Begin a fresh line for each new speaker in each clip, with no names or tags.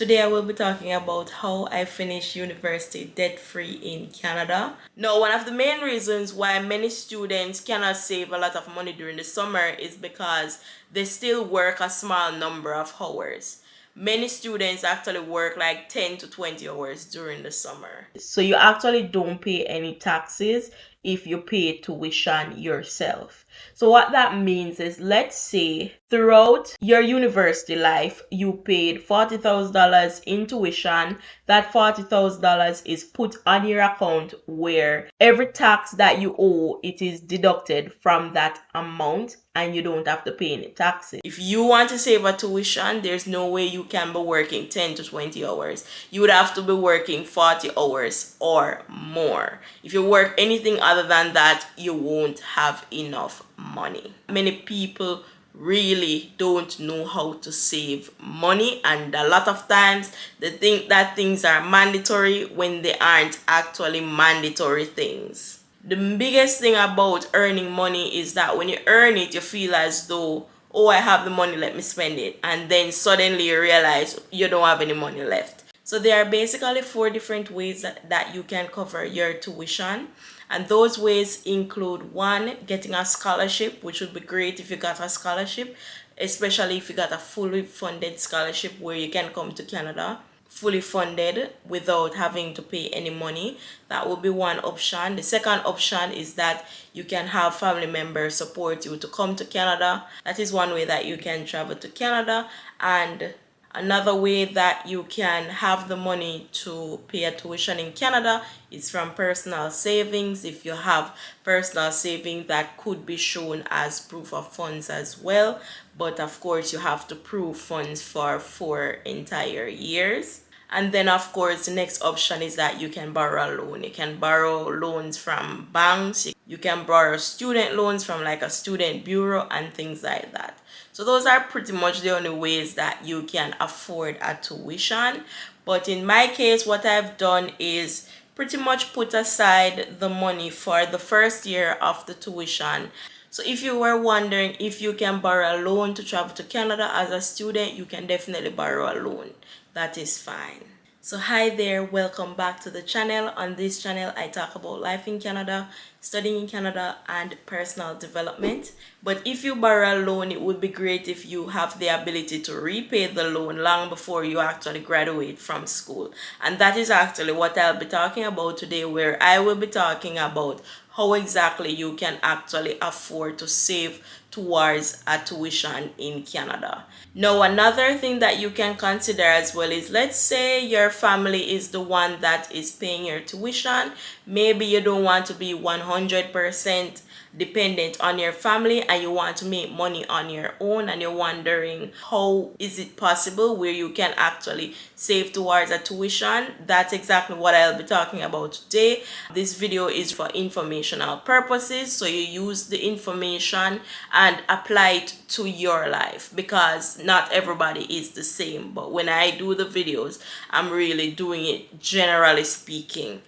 Today I will be talking about how I finished university debt-free in Canada. Now, one of the main reasons why many students cannot save a lot of money during the summer is because they still work a small number of hours. Many students actually work like 10 to 20 hours during the summer. So you actually don't pay any taxes if you pay tuition yourself. So what that means is, let's say throughout your university life, you paid $40,000 in tuition. That $40,000 is put on your account where every tax that you owe, it is deducted from that amount and you don't have to pay any taxes. If you want to save a tuition, there's no way you can be working 10 to 20 hours. You would have to be working 40 hours or more. If you work anything other than that, you won't have enough money. Many people really don't know how to save money, and a lot of times they think that things are mandatory when they aren't actually mandatory things. The biggest thing about earning money is that when you earn it, you feel as though, oh, I have the money, let me spend it. And then suddenly you realize you don't have any money left. So there are basically four different ways that you can cover your tuition. And those ways include: one, getting a scholarship, which would be great if you got a scholarship, especially if you got a fully funded scholarship where you can come to Canada fully funded without having to pay any money. That would be one option. The second option is that you can have family members support you to come to Canada. That is one way that you can travel to Canada. And another way that you can have the money to pay a tuition in Canada is from personal savings. If you have personal savings, that could be shown as proof of funds as well. But of course, you have to prove funds for 4 entire years. And then, of course, the next option is that you can borrow a loan. You can borrow loans from banks. You can borrow student loans from like a student bureau and things like that. So those are pretty much the only ways that you can afford a tuition. But in my case, what I've done is pretty much put aside the money for the first year of the tuition. So if you were wondering if you can borrow a loan to travel to Canada as a student, you can definitely borrow a loan. That is fine. So hi there, welcome back to the channel. On this channel, I talk about life in Canada, studying in Canada, and personal development. But if you borrow a loan, it would be great if you have the ability to repay the loan long before you actually graduate from school. And that is actually what I'll be talking about today, where I will be talking about how exactly you can actually afford to save towards a tuition in Canada. Now, another thing that you can consider as well is, let's say your family is the one that is paying your tuition. Maybe you don't want to be 100% dependent on your family and you want to make money on your own, and you're wondering how is it possible where you can actually save towards a tuition. That's exactly what I'll be talking about today. This video is for informational purposes, so you use the information and apply it to your life, because not everybody is the same. But when I do the videos, I'm really doing it generally speaking,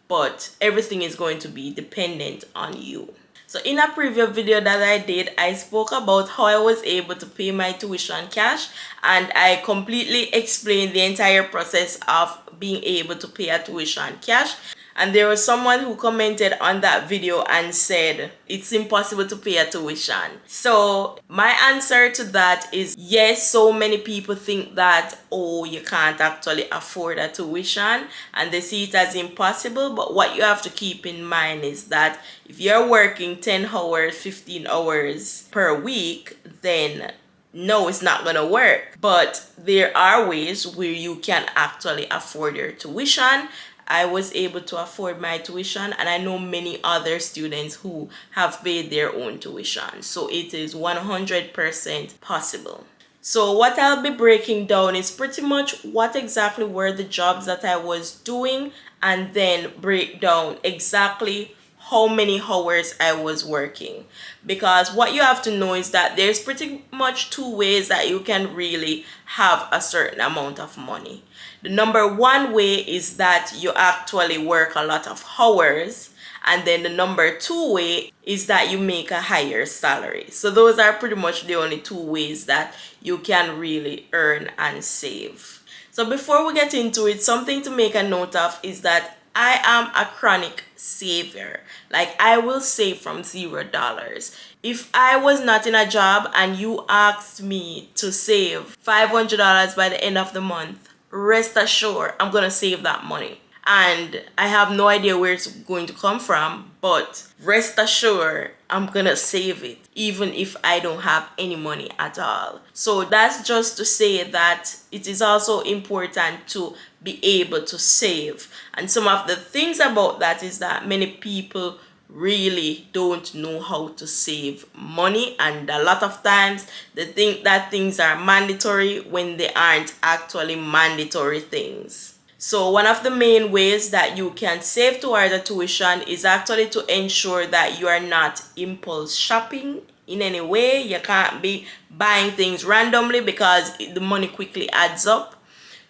but everything is going to be dependent on you. So in a previous video that I did, I spoke about how I was able to pay my tuition cash, and I completely explained the entire process of being able to pay a tuition cash. And there was someone who commented on that video and said it's impossible to pay a tuition. So my answer to that is yes, so many people think that, oh, you can't actually afford a tuition and they see it as impossible. But what you have to keep in mind is that if you're working 10 hours, 15 hours per week, then no, it's not gonna work. But there are ways where you can actually afford your tuition. I was able to afford my tuition, and I know many other students who have paid their own tuition. So it is 100% possible. So what I'll be breaking down is pretty much what exactly were the jobs that I was doing, and then break down exactly how many hours I was working. Because what you have to know is that there's pretty much two ways that you can really have a certain amount of money. The number one way is that you actually work a lot of hours, and then the number two way is that you make a higher salary. So those are pretty much the only two ways that you can really earn and save. So before we get into it, something to make a note of is that I am a chronic saver. Like, I will save from $0. If I was not in a job and you asked me to save $500 by the end of the month, rest assured I'm gonna save that money. And I have no idea where it's going to come from, but rest assured I'm gonna save it even if I don't have any money at all. So that's just to say that it is also important to be able to save. And some of the things about that is that many people really don't know how to save money, and a lot of times they think that things are mandatory when they aren't actually mandatory things. So one of the main ways that you can save towards a tuition is actually to ensure that you are not impulse shopping in any way. You can't be buying things randomly because the money quickly adds up.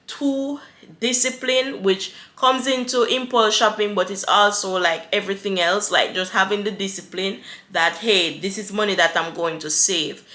2, discipline, which comes into impulse shopping, but it's also like everything else, like just having the discipline that, hey, this is money that I'm going to save.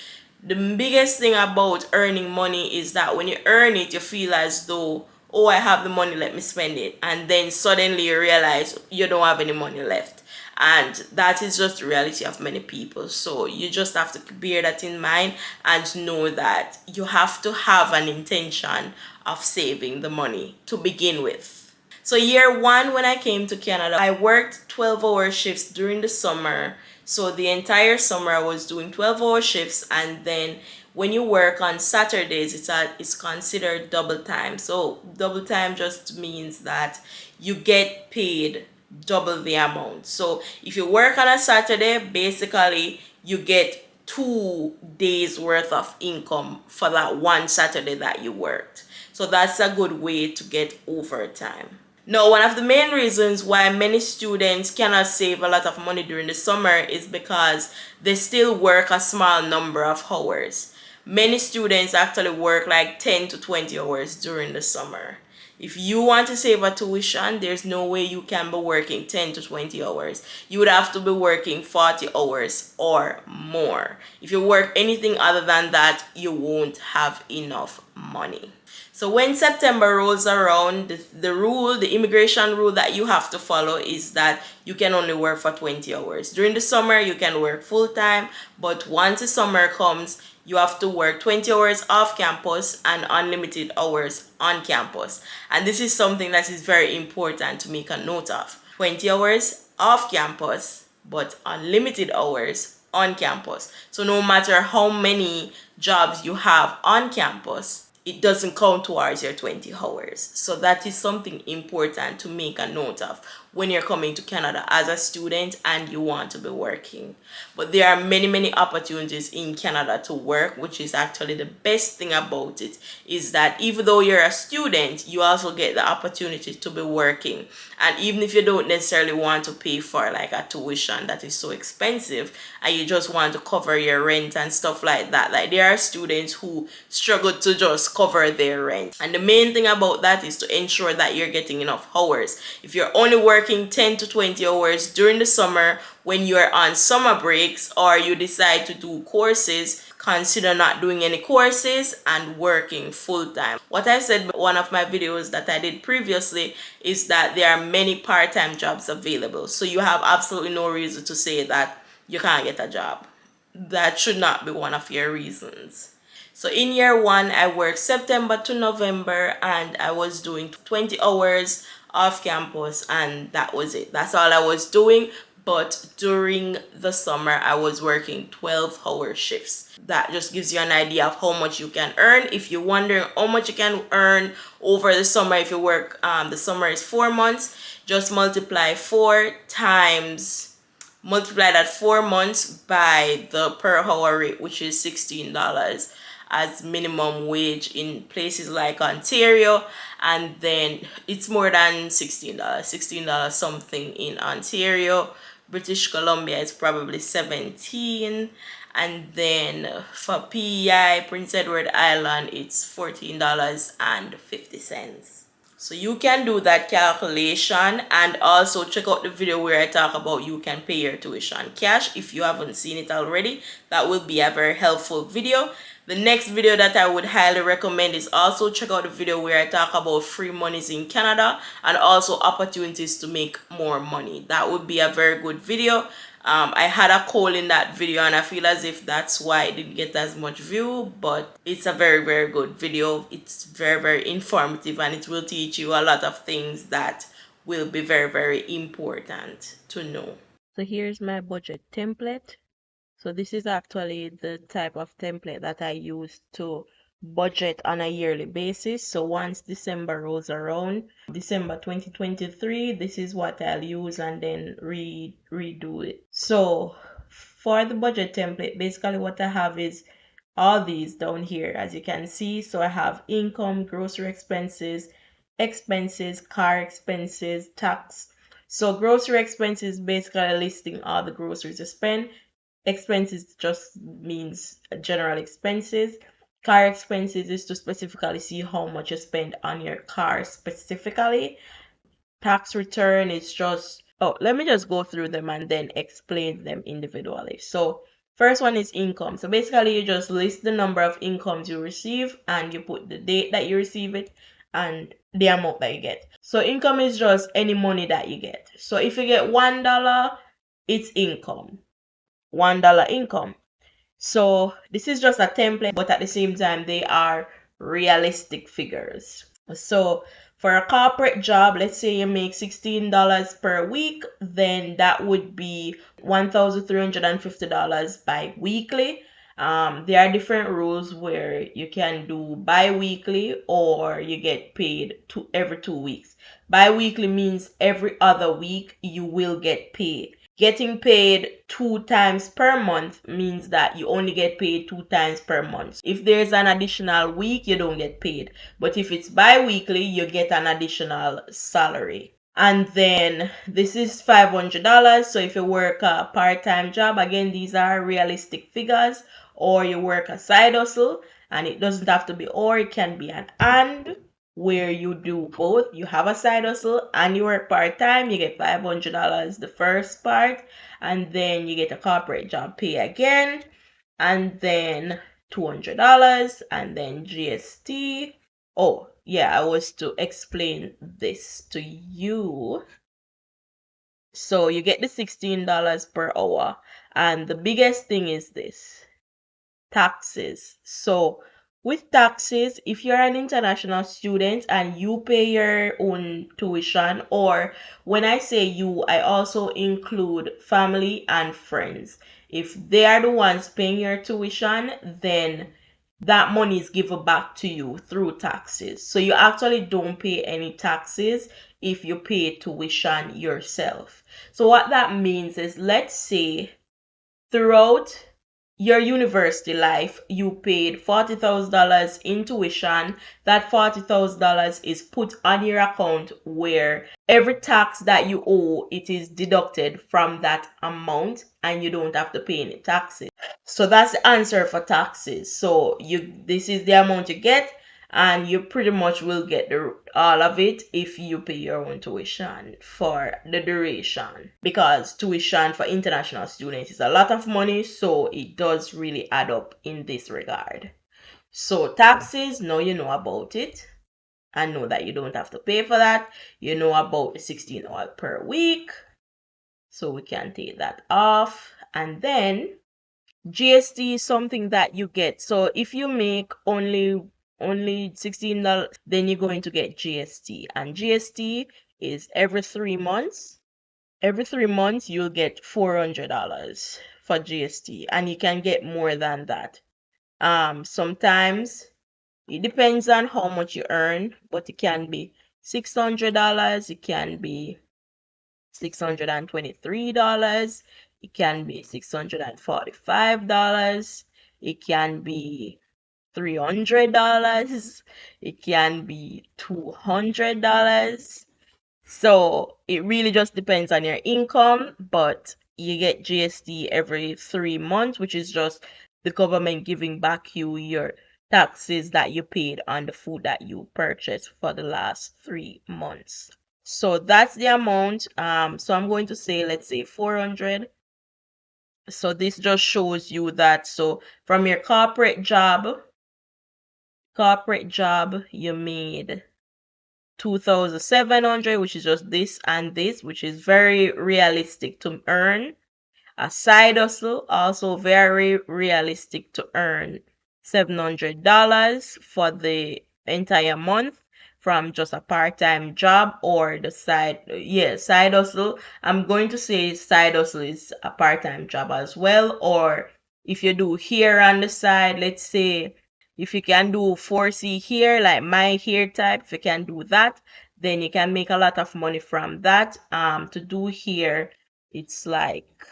The biggest thing about earning money is that when you earn it, you feel as though, oh, I have the money, let me spend it. And then suddenly you realize you don't have any money left. And that is just the reality of many people. So you just have to bear that in mind and know that you have to have an intention of saving the money to begin with. So year 1, when I came to Canada, I worked 12-hour shifts during the summer. So the entire summer I was doing 12-hour shifts, and then when you work on Saturdays, it's considered double time. So double time just means that you get paid double the amount. So if you work on a Saturday, basically you get 2 days worth of income for that one Saturday that you worked. So that's a good way to get overtime. Now, one of the main reasons why many students cannot save a lot of money during the summer is because they still work a small number of hours. Many students actually work like 10 to 20 hours during the summer. If you want to save a tuition, there's no way you can be working 10 to 20 hours. You would have to be working 40 hours or more. If you work anything other than that, you won't have enough money. So when September rolls around, the immigration rule that you have to follow is that you can only work for 20 hours. During the summer, you can work full time, but once the summer comes, you have to work 20 hours off campus and unlimited hours on campus. And this is something that is very important to make a note of. 20 hours off campus, but unlimited hours on campus. So no matter how many jobs you have on campus, it doesn't count towards your 20 hours. So that is something important to make a note of when you're coming to Canada as a student and you want to be working. But there are many opportunities in Canada to work, which is actually the best thing about it, is that even though you're a student, you also get the opportunity to be working. And even if you don't necessarily want to pay for like a tuition that is so expensive and you just want to cover your rent and stuff like that, like there are students who struggle to just cover their rent. And the main thing about that is to ensure that you're getting enough hours. If you're only working 10 to 20 hours during the summer when you're on summer breaks, or you decide to do courses, consider not doing any courses and working full-time. What I said in one of my videos that I did previously is that there are many part-time jobs available. So you have absolutely no reason to say that you can't get a job. That should not be one of your reasons. So in year 1, I worked September to November and I was doing 20 hours off campus, and that was it. That's all I was doing. But during the summer, I was working 12-hour shifts. That just gives you an idea of how much you can earn. If you're wondering how much you can earn over the summer, if you work, the summer is 4 months, just multiply that 4 months by the per hour rate, which is $16 as minimum wage in places like Ontario, and then it's more than $16 something in Ontario. British Columbia is probably 17, and then for PEI, Prince Edward Island, it's $14.50. So you can do that calculation, and also check out the video where I talk about you can pay your tuition cash if you haven't seen it already. That will be a very helpful video. The next video that I would highly recommend is also check out the video where I talk about free monies in Canada and also opportunities to make more money. That would be a very good video. I had a call in that video and I feel as if that's why it didn't get as much view, but it's a very, very good video. It's very, very informative and it will teach you a lot of things that will be very, very important to know. So here's my budget template. So this is actually the type of template that I use to budget on a yearly basis. So once December rolls around, December 2023, this is what I'll use and then redo it. So for the budget template, basically what I have is all these down here, as you can see. So I have income, grocery expenses, car expenses, tax. So grocery expenses basically listing all the groceries you spend. Expenses just means general expenses. Car expenses is to specifically see how much you spend on your car specifically. Tax return is just, oh, let me just go through them and then explain them individually. So first one is income. So basically you just list the number of incomes you receive and you put the date that you receive it and the amount that you get. So income is just any money that you get. So if you get $1, it's income. $1 income. So this is just a template, but at the same time, they are realistic figures. So for a corporate job, let's say you make $16 per week, then that would be $1,350 bi-weekly. There are different rules where you can do bi-weekly or you get paid every 2 weeks. Bi-weekly means every other week you will get paid. Getting paid 2 times per month means that you only get paid 2 times per month. If there's an additional week, you don't get paid. But if it's bi-weekly, you get an additional salary. And then this is $500. So if you work a part-time job, again, these are realistic figures, or you work a side hustle, and it doesn't have to be or, it can be an and, where you do both. You have a side hustle and you work part-time, you get $500 the first part, and then you get a corporate job pay again, and then $200, and then GST. Oh, yeah, I was to explain this to you. So you get the $16 per hour, and the biggest thing is this: taxes. So with taxes, if you're an international student and you pay your own tuition, or when I say you, I also include family and friends. If they are the ones paying your tuition, then that money is given back to you through taxes. So you actually don't pay any taxes if you pay tuition yourself. So what that means is, let's say throughout your university life, you paid $40,000 in tuition. That $40,000 is put on your account where every tax that you owe, it is deducted from that amount and you don't have to pay any taxes. So that's the answer for taxes. So this is the amount you get, and you pretty much will get all of it if you pay your own tuition for the duration, because tuition for international students is a lot of money, so it does really add up in this regard. So taxes, now you know about it and know that you don't have to pay for that. You know about the 16 hours per week, so we can take that off. And then GST is something that you get. So if you make only $16, then you're going to get GST. And GST is every 3 months. Every 3 months you'll get $400 for GST, and you can get more than that. Sometimes it depends on how much you earn, but it can be $600, it can be $623, it can be $645, it can be $300, it can be $200. So it really just depends on your income, but you get GST every 3 months, which is just the government giving back you your taxes that you paid on the food that you purchased for the last 3 months. So that's the amount. So I'm going to say, let's say 400. So this just shows you that, so from your corporate job, you made 2,700, which is just this and this, which is very realistic to earn. A side hustle, also very realistic to earn $700 for the entire month from just a part-time job or the side hustle. I'm going to say side hustle is a part-time job as well, or if you do hair on the side, let's say if you can do 4C hair, like my hair type, if you can do that, then you can make a lot of money from that. To do hair, it's like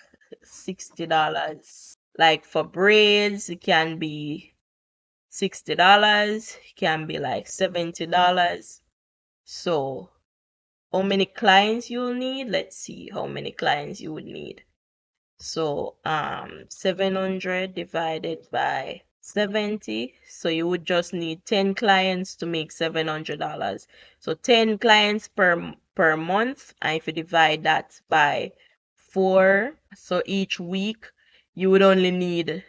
$60. Like for braids, it can be $60, it can be like $70. So, how many clients you'll need? Let's see how many clients you would need. So, 700 divided by 70. So you would just need 10 clients to make $700. So 10 clients per month. And if you divide that by 4, so each week you would only need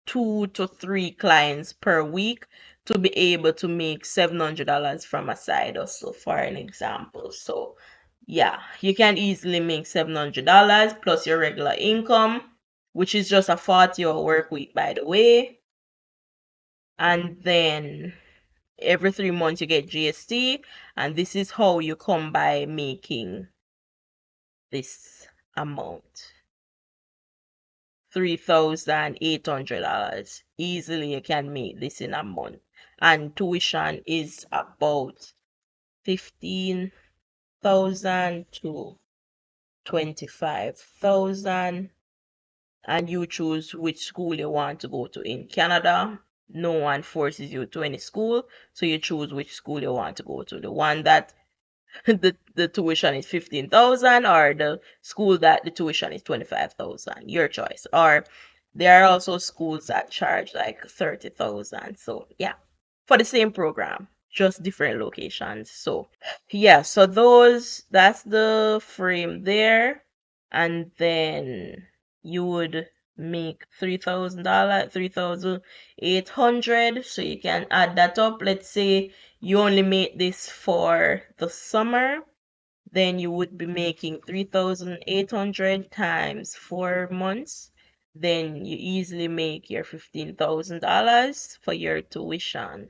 2 to 3 clients per week to be able to make $700 from a side hustle, for an example. So yeah, you can easily make $700 plus your regular income, which is just a 40-hour work week, by the way. And then every 3 months you get GST, and this is how you come by making this amount. $3,800. Easily you can make this in a month. And tuition is about 15,000 to 25,000. And you choose which school you want to go to in Canada. No one forces you to any school, so you choose which school you want to go to. The one that the tuition is 15,000, or the school that the tuition is 25,000. Your choice. Or there are also schools that charge like 30,000. So yeah, for the same program, just different locations. So yeah, so that's the frame there. And then you would make $3,000, 3,800. So you can add that up. Let's say you only make this for the summer, then you would be making 3,800 times 4 months. Then you easily make your $15,000 for your tuition.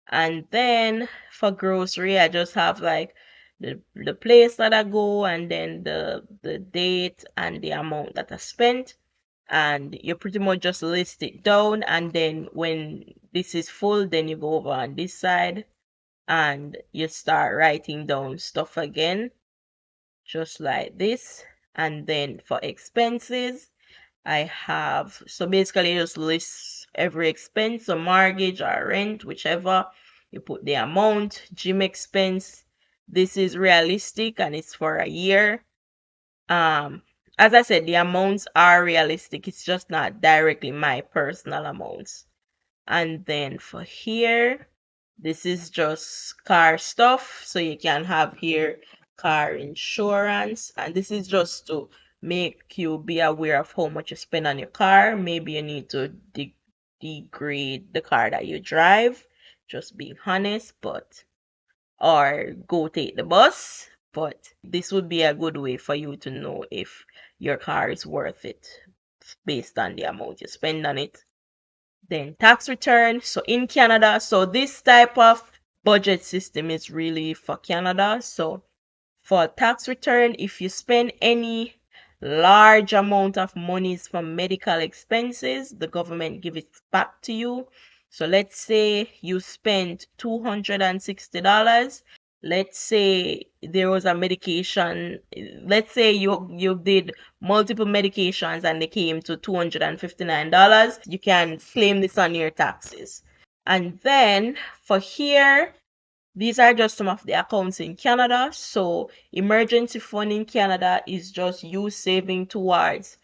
And then for grocery, I just have like the place that I go, and then the date and the amount that I spent. And you pretty much just list it down, and then when this is full, then you go over on this side and you start writing down stuff again, just like this. And then for expenses, I have, so basically just list every expense, so mortgage or rent, whichever. You put the amount. Gym expense, this is realistic and it's for a year. As I said, the amounts are realistic, it's just not directly my personal amounts. And then for here, this is just car stuff. So you can have here car insurance. And this is just to make you be aware of how much you spend on your car. Maybe you need to degrade the car that you drive. Just being honest, but or go take the bus. But this would be a good way for you to know if your car is worth it based on the amount you spend on it. Then tax return. So in Canada, so this type of budget system is really for Canada. So for tax return, if you spend any large amount of monies for medical expenses, the government give it back to you. So let's say you spent $260. Let's say there was a medication, let's say you did multiple medications and they came to $259. You can claim this on your taxes. And then for here, these are just some of the accounts in Canada. So emergency fund in Canada is just you saving towards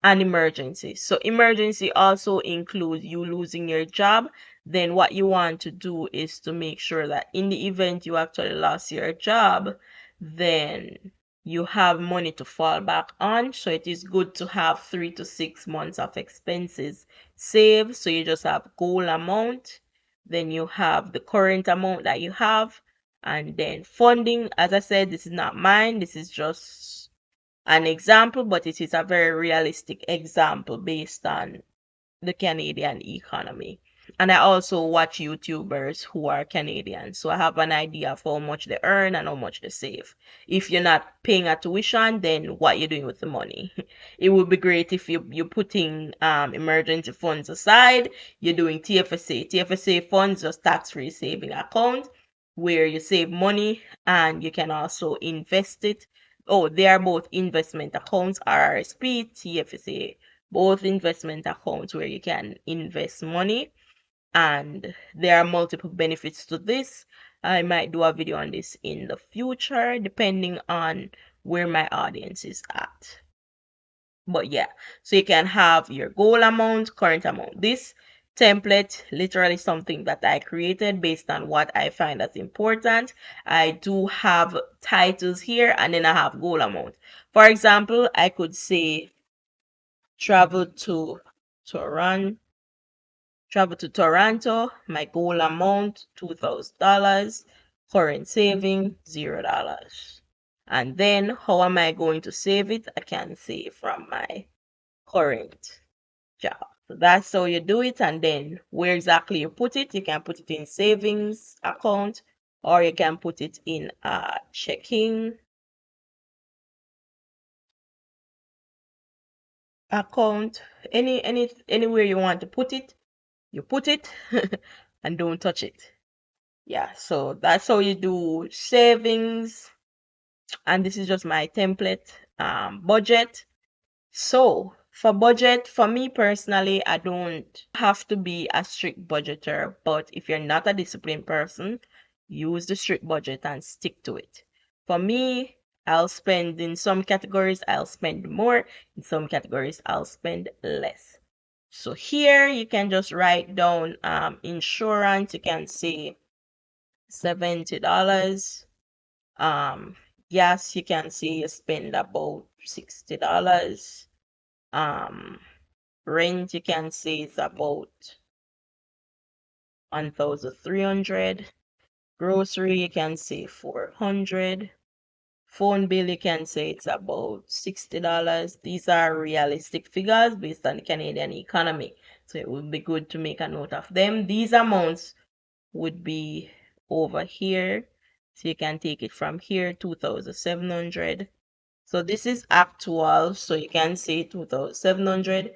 an emergency. So emergency also includes you losing your job. Then what you want to do is to make sure that in the event you actually lost your job, then you have money to fall back on. So it is good to have 3 to 6 months of expenses saved. So you just have goal amount, then you have the current amount that you have, and then funding. As I said, this is not mine, this is just an example, but it is a very realistic example based on the Canadian economy. And I also watch YouTubers who are Canadian, so I have an idea of how much they earn and how much they save. If you're not paying a tuition, then what you're doing with the money. It would be great if you're putting emergency funds aside, you're doing TFSA. TFSA funds, just tax-free saving account, where you save money and you can also invest it. Oh, they are both investment accounts, RRSP, TFSA, both investment accounts where you can invest money, and there are multiple benefits to this. I might do a video on this in the future depending on where my audience is at. But yeah, so you can have your goal amount, current amount. This template literally something that I created based on what I find as important. I do have titles here and then I have goal amount. For example, I could say travel to Toronto. Travel to Toronto, my goal amount $2,000, current saving $0. And then how am I going to save it? I can save from my current job. So that's how you do it. And then where exactly you put it, you can put it in savings account, or you can put it in a checking account. Anywhere you want to put it, you put it and don't touch it. Yeah, so that's how you do savings. And this is just my template. Budget. So for budget, for me personally, I don't have to be a strict budgeter, but if you're not a disciplined person, use the strict budget and stick to it. For me, I'll spend in some categories, I'll spend more. In some categories, I'll spend less. So here you can just write down insurance. You can say $70. Um, yes, you can say you spend about $60. Um, rent you can say it's about 1,300. Grocery you can say 400. Phone bill you can say it's about $60. These are realistic figures based on the Canadian economy. So it would be good to make a note of them. These amounts would be over here. So you can take it from here, 2,700. So this is actual, so you can say 2,700,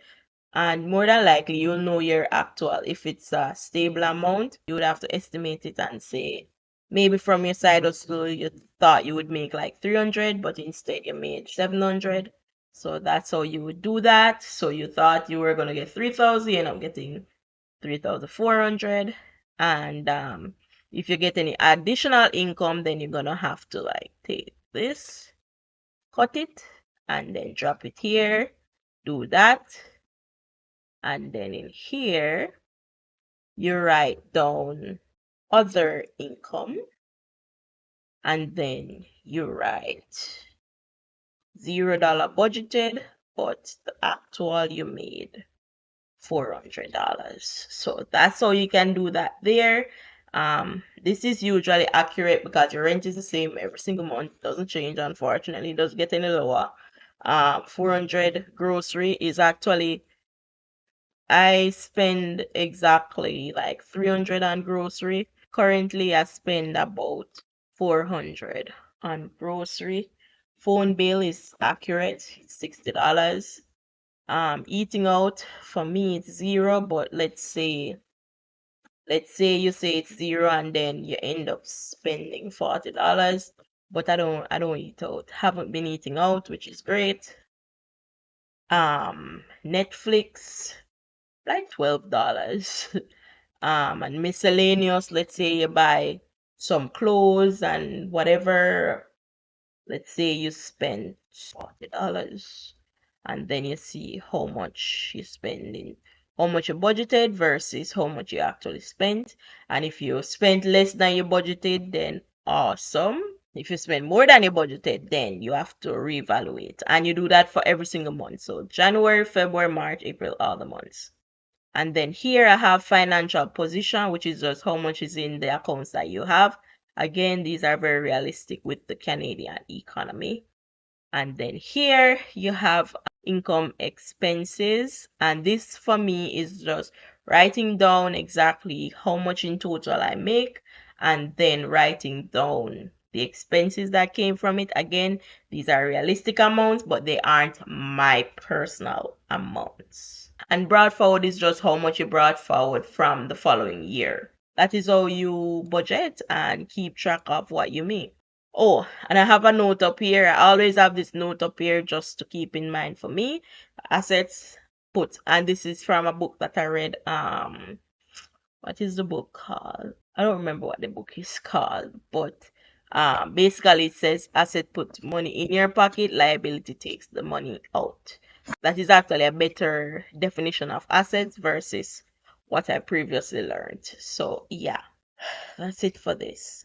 and more than likely you'll know your actual. If it's a stable amount, you would have to estimate it and say, maybe from your side hustle you thought you would make like 300, but instead you made 700. So that's how you would do that. So you thought you were gonna get 3,000, you end up getting 3,400. And if you get any additional income, then you're gonna have to like take this, cut it, and then drop it here, do that, and then in here you write down other income, and then you write $0 budgeted, but the actual you made $400. So that's how you can do that there. This is usually accurate because your rent is the same every single month. It doesn't change, unfortunately. It doesn't get any lower. 400 grocery is actually, I spend exactly like 300 on grocery. Currently, I spend about 400 on grocery. Phone bill is accurate, it's $60. Eating out for me it's zero, but let's say you say it's zero and then you end up spending $40. But I don't eat out. Haven't been eating out, which is great. Netflix, like $12. And miscellaneous, let's say you buy some clothes and whatever, let's say you spend $40, and then you see how much you spending, how much you budgeted versus how much you actually spent. And if you spent less than you budgeted, then awesome, If you spend more than you budgeted, then you have to reevaluate. And you do that for every single month. So January, February, March, April, all the months. And then here I have financial position, which is just how much is in the accounts that you have. Again, these are very realistic with the Canadian economy. And then here you have income expenses. And this for me is just writing down exactly how much in total I make and then writing down the expenses that came from it. Again, these are realistic amounts, but they aren't my personal amounts. And brought forward is just how much you brought forward from the following year. That is how you budget and keep track of what you make. Oh, and I have a note up here. I always have this note up here just to keep in mind for me. Assets put. And this is from a book that I read. What is the book called? I don't remember what the book is called, but basically it says asset put money in your pocket, liability takes the money out. That is actually a better definition of assets versus what I previously learned. So yeah, that's it for this.